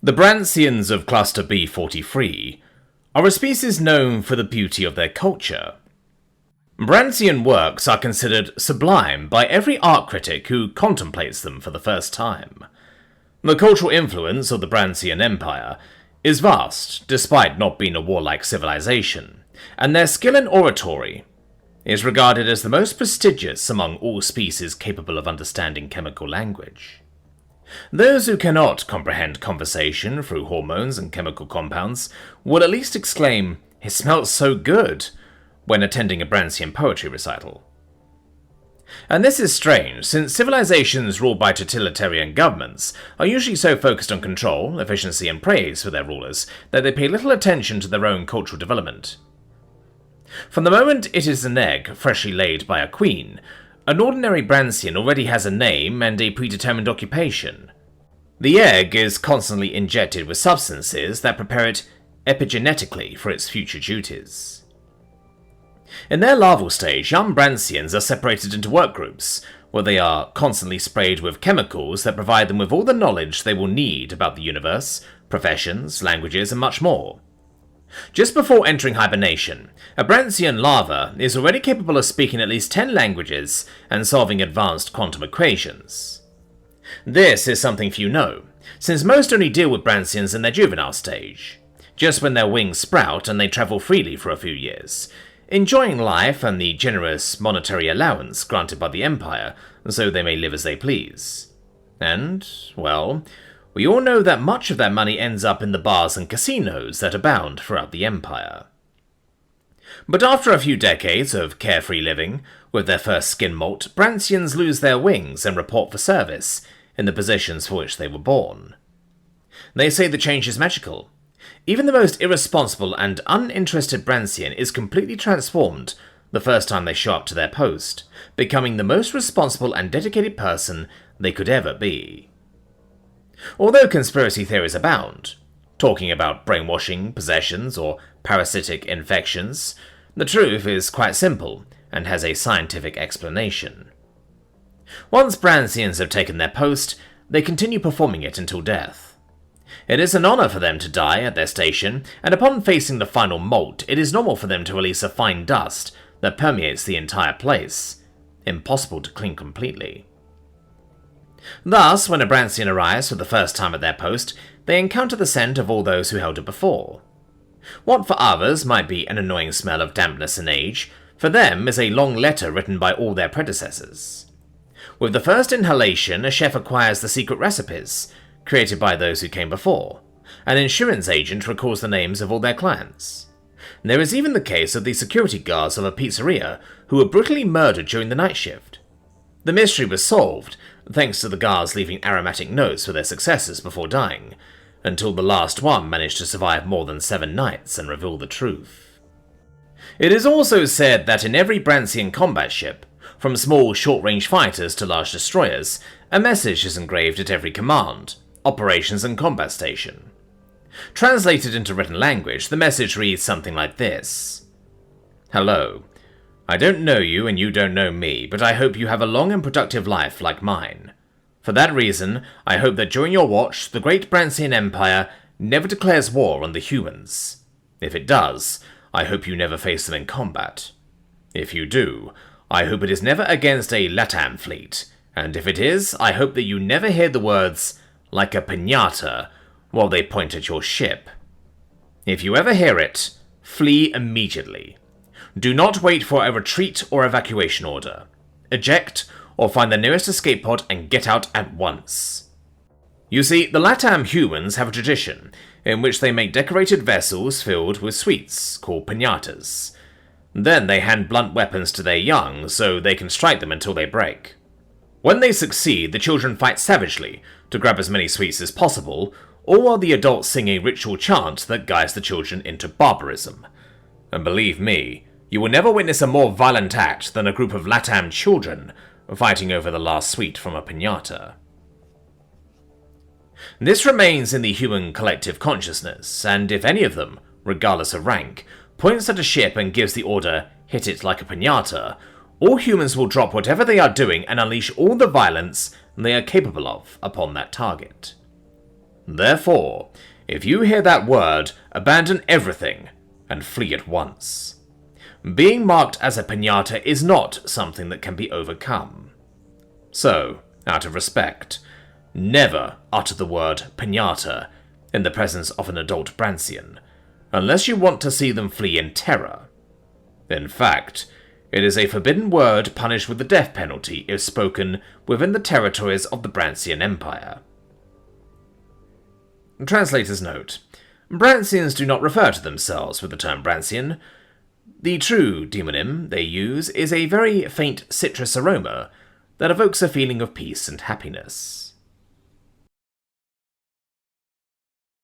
The Bransians of Cluster B43 are a species known for the beauty of their culture. Bransian works are considered sublime by every art critic who contemplates them for the first time. The cultural influence of the Bransian Empire is vast, despite not being a warlike civilization, and their skill in oratory is regarded as the most prestigious among all species capable of understanding chemical language. Those who cannot comprehend conversation through hormones and chemical compounds will at least exclaim, "It smells so good," when attending a Bransian poetry recital. And this is strange, since civilizations ruled by totalitarian governments are usually so focused on control, efficiency, and praise for their rulers that they pay little attention to their own cultural development. From the moment it is an egg freshly laid by a queen, an ordinary Bransian already has a name and a predetermined occupation. The egg is constantly injected with substances that prepare it epigenetically for its future duties. In their larval stage, young Bransians are separated into work groups, where they are constantly sprayed with chemicals that provide them with all the knowledge they will need about the universe, professions, languages, and much more. Just before entering hibernation, a Bransian larva is already capable of speaking at least 10 languages and solving advanced quantum equations. This is something few know, since most only deal with Bransians in their juvenile stage, just when their wings sprout and they travel freely for a few years, enjoying life and the generous monetary allowance granted by the Empire, so they may live as they please. And, well, we all know that much of that money ends up in the bars and casinos that abound throughout the Empire. But after a few decades of carefree living, with their first skin molt, Bransians lose their wings and report for service in the positions for which they were born. They say the change is magical. Even the most irresponsible and uninterested Bransian is completely transformed the first time they show up to their post, becoming the most responsible and dedicated person they could ever be. Although conspiracy theories abound, talking about brainwashing, possessions, or parasitic infections, the truth is quite simple and has a scientific explanation. Once Bransians have taken their post, they continue performing it until death. It is an honor for them to die at their station, and upon facing the final molt, it is normal for them to release a fine dust that permeates the entire place, impossible to clean completely. Thus, when a Bransian arrives for the first time at their post, they encounter the scent of all those who held it before. What for others might be an annoying smell of dampness and age, for them is a long letter written by all their predecessors. With the first inhalation, a chef acquires the secret recipes, created by those who came before. An insurance agent recalls the names of all their clients. There is even the case of the security guards of a pizzeria who were brutally murdered during the night shift. The mystery was solved, thanks to the guards leaving aromatic notes for their successors before dying, until the last one managed to survive more than 7 nights and reveal the truth. It is also said that in every Bransian combat ship, from small short-range fighters to large destroyers, a message is engraved at every command, operations and combat station. Translated into written language, the message reads something like this. "Hello. I don't know you and you don't know me, but I hope you have a long and productive life like mine. For that reason, I hope that during your watch, the great Bransian Empire never declares war on the humans. If it does, I hope you never face them in combat. If you do, I hope it is never against a Latam fleet, and if it is, I hope that you never hear the words, 'like a piñata,' while they point at your ship. If you ever hear it, flee immediately. Do not wait for a retreat or evacuation order. Eject, or find the nearest escape pod and get out at once." You see, the Latam humans have a tradition in which they make decorated vessels filled with sweets, called piñatas. Then they hand blunt weapons to their young so they can strike them until they break. When they succeed, the children fight savagely to grab as many sweets as possible, all while the adults sing a ritual chant that guides the children into barbarism. And believe me, you will never witness a more violent act than a group of Latam children fighting over the last sweet from a piñata. This remains in the human collective consciousness, and if any of them, regardless of rank, points at a ship and gives the order, "hit it like a piñata," all humans will drop whatever they are doing and unleash all the violence they are capable of upon that target. Therefore, if you hear that word, abandon everything and flee at once. Being marked as a piñata is not something that can be overcome. So, out of respect, never utter the word piñata in the presence of an adult Bransian, unless you want to see them flee in terror. In fact, it is a forbidden word punished with the death penalty if spoken within the territories of the Bransian Empire. Translator's note: Bransians do not refer to themselves with the term Bransian. The true demonym they use is a very faint citrus aroma that evokes a feeling of peace and happiness.